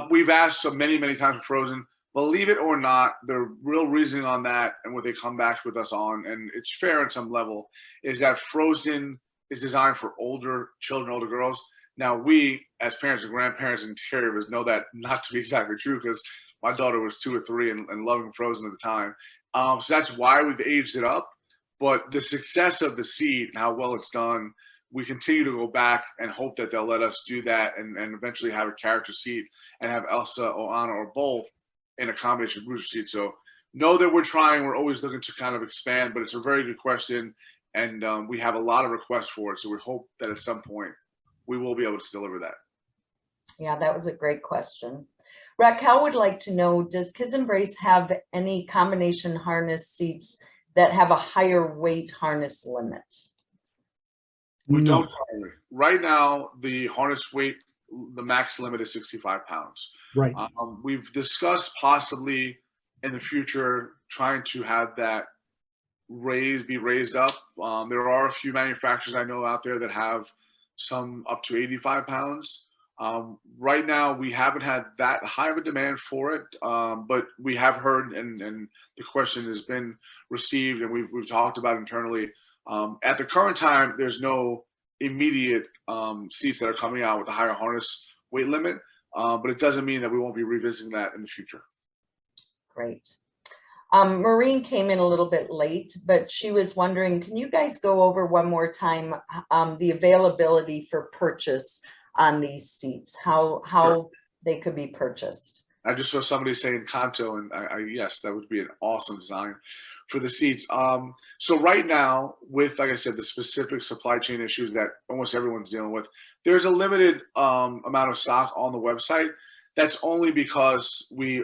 We've asked so many times for Frozen. Believe it or not, the real reasoning on that and what they come back with us on, and it's fair on some level, is that Frozen is designed for older children, older girls. Now, we as parents and grandparents and caregivers know that not to be exactly true, because my daughter was 2 or 3 and loving Frozen at the time. So that's why we've aged it up. But the success of the seat and how well it's done, we continue to go back and hope that they'll let us do that and eventually have a character seat and have Elsa or Anna or both in a combination booster seat. So know that we're trying. We're always looking to kind of expand, but it's a very good question. And we have a lot of requests for it. So we hope that at some point we will be able to deliver that. Yeah, that was a great question. Raquel would like to know, does KidsEmbrace have any combination harness seats that have a higher weight harness limit? We don't. Right now, the harness weight, the max limit is 65 pounds. Right. We've discussed possibly in the future trying to have that be raised up. There are a few manufacturers I know out there that have some up to 85 pounds. Right now, we haven't had that high of a demand for it, but we have heard, and the question has been received, and we've talked about internally. At the current time, there's no immediate seats that are coming out with a higher harness weight limit, but it doesn't mean that we won't be revisiting that in the future. Great. Maureen came in a little bit late, but she was wondering, can you guys go over one more time the availability for purchase on these seats, how Sure. they could be purchased? I just saw somebody saying Kanto, and yes, that would be an awesome design for the seats. So right now, with, like I said, the specific supply chain issues that almost everyone's dealing with, there's a limited amount of stock on the website. That's only because we,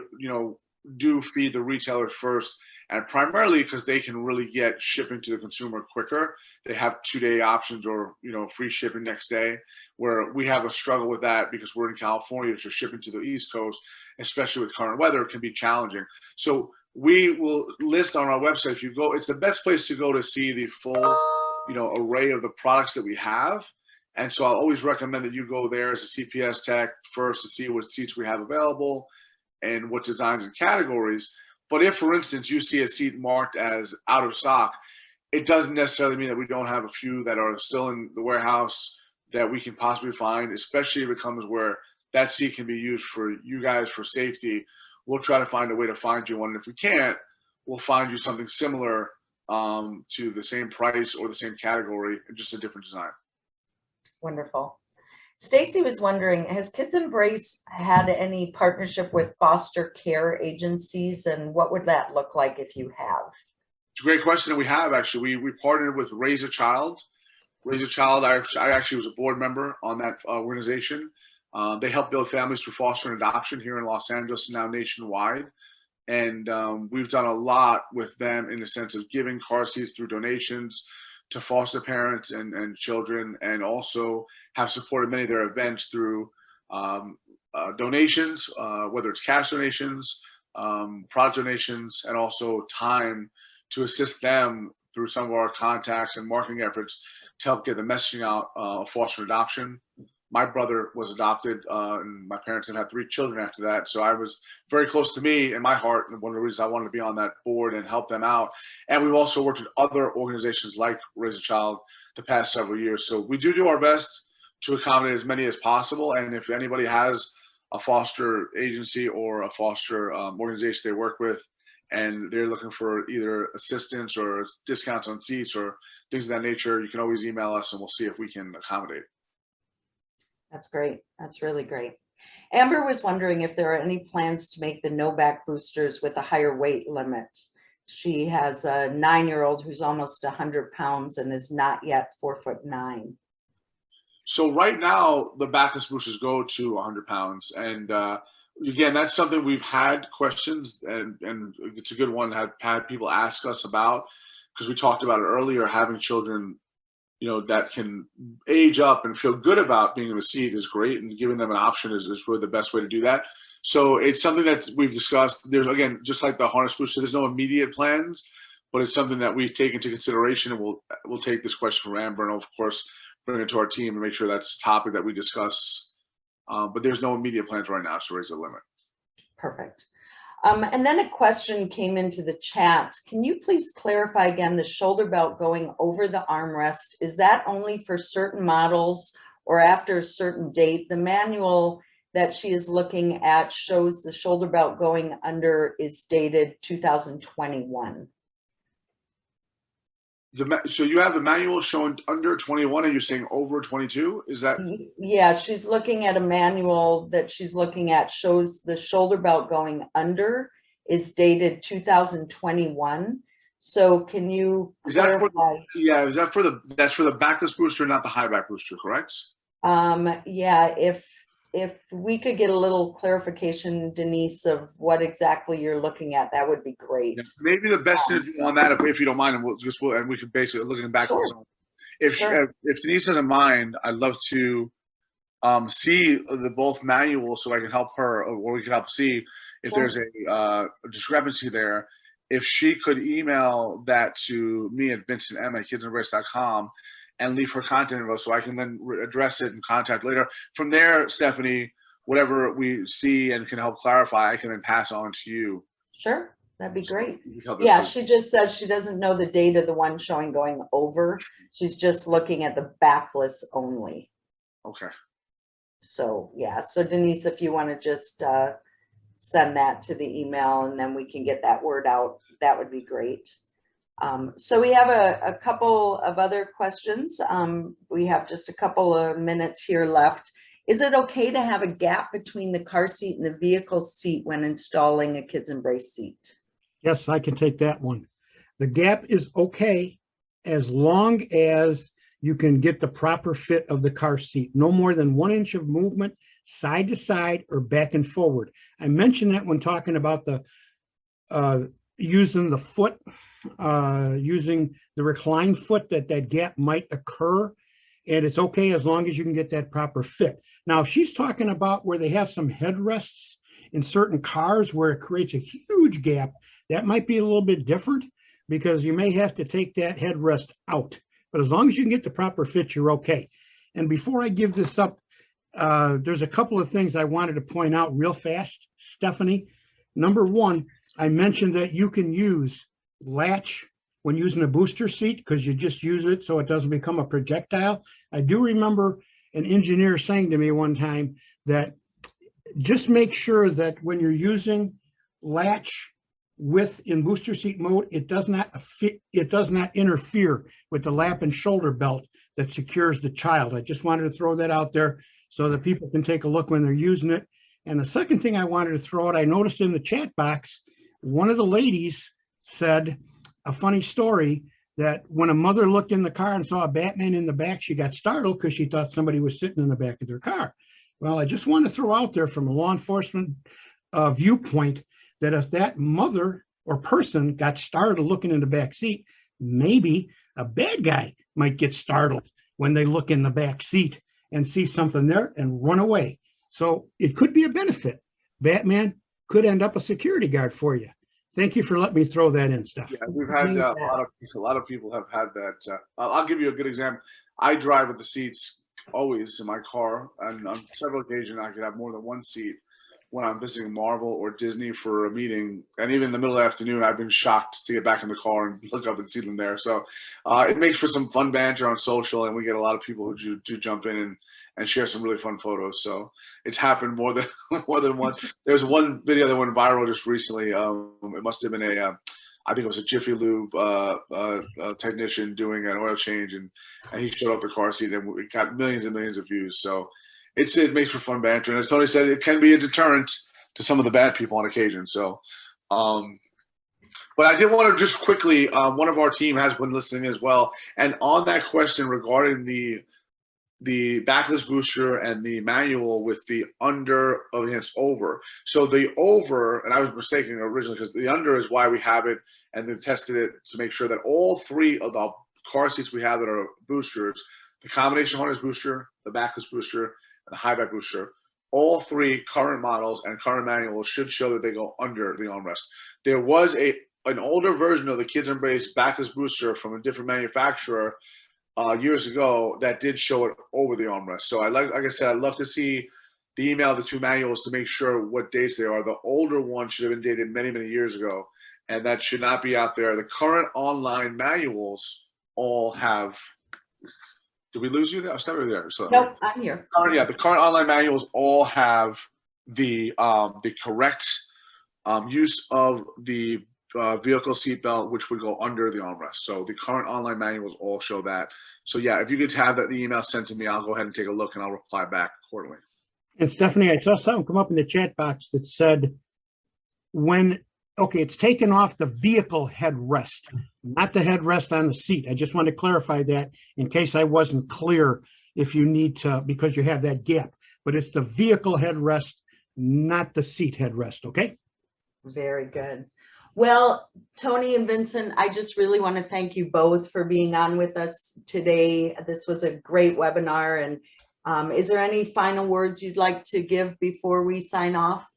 do feed the retailer first, and primarily because they can really get shipping to the consumer quicker. They have 2-day options or, free shipping next day, where we have a struggle with that because we're in California, so shipping to the East Coast, especially with current weather, can be challenging. So we will list on our website, if you go, it's the best place to go to see the full, array of the products that we have. And so I'll always recommend that you go there as a CPS tech first to see what seats we have available and what designs and categories. But if, for instance, you see a seat marked as out of stock, it doesn't necessarily mean that we don't have a few that are still in the warehouse that we can possibly find, especially if it comes where that seat can be used for you guys for safety. We'll try to find a way to find you one. And if we can't, we'll find you something similar to the same price or the same category, just a different design. Wonderful. Stacy was wondering, has KidsEmbrace had any partnership with foster care agencies, and what would that look like if you have? It's a great question. And we have actually. We partnered with Raise a Child, Raise a Child, I actually was a board member on that organization. They help build families through foster and adoption here in Los Angeles and now nationwide. And we've done a lot with them in the sense of giving car seats through donations to foster parents and children, and also have supported many of their events through donations, whether it's cash donations, product donations, and also time to assist them through some of our contacts and marketing efforts to help get the messaging out of foster adoption. My brother was adopted, and my parents had 3 children after that. So I was very close to me in my heart, and one of the reasons I wanted to be on that board and help them out. And we've also worked with other organizations like Raise a Child the past several years. So we do our best to accommodate as many as possible. And if anybody has a foster agency or a foster organization they work with, and they're looking for either assistance or discounts on seats or things of that nature, you can always email us and we'll see if we can accommodate. That's great. That's really great. Amber was wondering if there are any plans to make the no back boosters with a higher weight limit. She has a 9-year-old who's almost 100 pounds and is not yet 4'9". So right now, the backless boosters go to 100 pounds. And again, that's something we've had questions, and it's a good one to have people ask us about, because we talked about it earlier, having children, you know, that can age up and feel good about being in the seat is great, and giving them an option is really the best way to do that. So it's something that we've discussed. There's, again, just like the harness booster, there's no immediate plans, but it's something that we take into consideration, and we'll take this question from Amber and of course bring it to our team and make sure that's a topic that we discuss. But there's no immediate plans right now to raise the limit. Perfect. And then a question came into the chat. Can you please clarify again the shoulder belt going over the armrest? Is that only for certain models or after a certain date? The manual that she is looking at shows the shoulder belt going under is dated 2021. So you have the manual showing under 21 and you're saying over 22? Is that? Yeah, she's looking at a manual that she's looking at shows the shoulder belt going under is dated 2021. So can you clarify? Is that that's for the backless booster, not the high back booster, correct? Yeah, if we could get a little clarification, Denise, of what exactly you're looking at, that would be great. Yeah, maybe the best thing on that, if you don't mind, and we can basically look at back. Sure. If Denise doesn't mind, I'd love to see the both manuals so I can help her, or we can help see if there's a discrepancy there. If she could email that to me at VincentM@KidsEmbrace.com and leave her contact info so I can then address it and contact later. From there, Stephanie, whatever we see and can help clarify, I can then pass on to you. Sure, that'd be great. Yeah, she just says she doesn't know the date of the one showing going over. She's just looking at the backless only. Okay. So yeah, so Denise, if you want to just send that to the email and then we can get that word out, that would be great. So we have a couple of other questions. We have just a couple of minutes here left. Is it okay to have a gap between the car seat and the vehicle seat when installing a KidsEmbrace seat? Yes, I can take that one. The gap is okay as long as you can get the proper fit of the car seat. No more than 1 inch of movement side to side or back and forward. I mentioned that when talking about the using the foot, using the recline foot, that gap might occur, and it's okay as long as you can get that proper fit. Now, if she's talking about where they have some headrests in certain cars where it creates a huge gap, that might be a little bit different because you may have to take that headrest out. But as long as you can get the proper fit, you're okay. And before I give this up, there's a couple of things I wanted to point out real fast, Stephanie. Number one, I mentioned that you can use latch when using a booster seat because you just use it so it doesn't become a projectile. I do remember an engineer saying to me one time that just make sure that when you're using latch in booster seat mode, it does not interfere with the lap and shoulder belt that secures the child. I just wanted to throw that out there so that people can take a look when they're using it. And the second thing I wanted to throw out, I noticed in the chat box, one of the ladies said a funny story that when a mother looked in the car and saw a Batman in the back, she got startled because she thought somebody was sitting in the back of their car. Well, I just want to throw out there from a law enforcement viewpoint that if that mother or person got startled looking in the back seat, maybe a bad guy might get startled when they look in the back seat and see something there and run away. So it could be a benefit. Batman could end up a security guard for you. Thank you for letting me throw that in, Steph. Yeah, we've had a lot of people have had that. I'll give you a good example. I drive with the seats always in my car, and on several occasions I could have more than one seat when I'm visiting Marvel or Disney for a meeting. And even in the middle of the afternoon, I've been shocked to get back in the car and look up and see them there. So it makes for some fun banter on social, and we get a lot of people who do jump in and share some really fun photos. So it's happened more than once. There's one video that went viral just recently. It must have been I think it was a Jiffy Lube technician doing an oil change, and he showed up the car seat, and it got millions and millions of views. So it makes for fun banter. And as Tony said, it can be a deterrent to some of the bad people on occasion. So, but I did want to just quickly, one of our team has been listening as well. And on that question regarding the backless booster and the manual with the under against over. So the over, and I was mistaken originally because the under is why we have it, and then tested it to make sure that all three of the car seats we have that are boosters, the combination harness booster, the backless booster, and the high back booster, all three current models and current manuals should show that they go under the armrest. There was an older version of the KidsEmbrace backless booster from a different manufacturer years ago that did show it over the armrest. So like I said, I'd love to see the email of the two manuals to make sure what dates they are. The older one should have been dated many, many years ago, and that should not be out there. The current online manuals all have. Did we lose you there? I was never there. So Nope, I'm here. the current online manuals all have the correct use of the vehicle seatbelt, which would go under the armrest. So the current online manuals all show that. So yeah, if you could have the email sent to me, I'll go ahead and take a look and I'll reply back accordingly. And Stephanie, I saw something come up in the chat box that said it's taken off the vehicle headrest, not the headrest on the seat. I just want to clarify that in case I wasn't clear, if you need to, because you have that gap, but it's the vehicle headrest, not the seat headrest. Okay. Very good. Well, Tony and Vincent, I just really want to thank you both for being on with us today. This was a great webinar. And is there any final words you'd like to give before we sign off?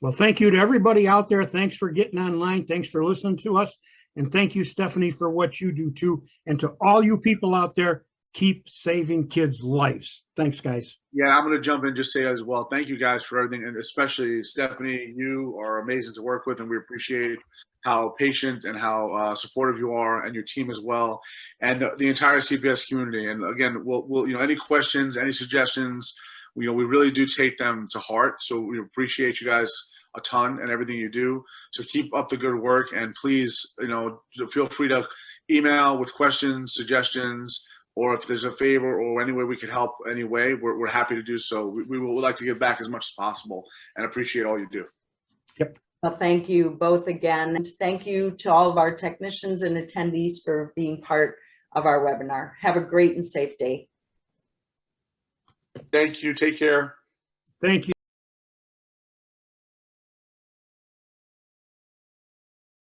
Well, thank you to everybody out there. Thanks for getting online. Thanks for listening to us. And thank you, Stephanie, for what you do too. And to all you people out there, keep saving kids' lives. Thanks, guys. Yeah, I'm going to jump in and just say as well. Thank you guys for everything. And especially Stephanie, you are amazing to work with, and we appreciate how patient and how supportive you are, and your team as well, and the entire CPS community. And again, we'll any questions, any suggestions, we really do take them to heart. So we appreciate you guys a ton and everything you do. So keep up the good work, and please, feel free to email with questions, suggestions, or if there's a favor or any way we could help any way, we're happy to do so. We would like to give back as much as possible and appreciate all you do. Yep. Well, thank you both again. And thank you to all of our technicians and attendees for being part of our webinar. Have a great and safe day. Thank you. Take care. Thank you.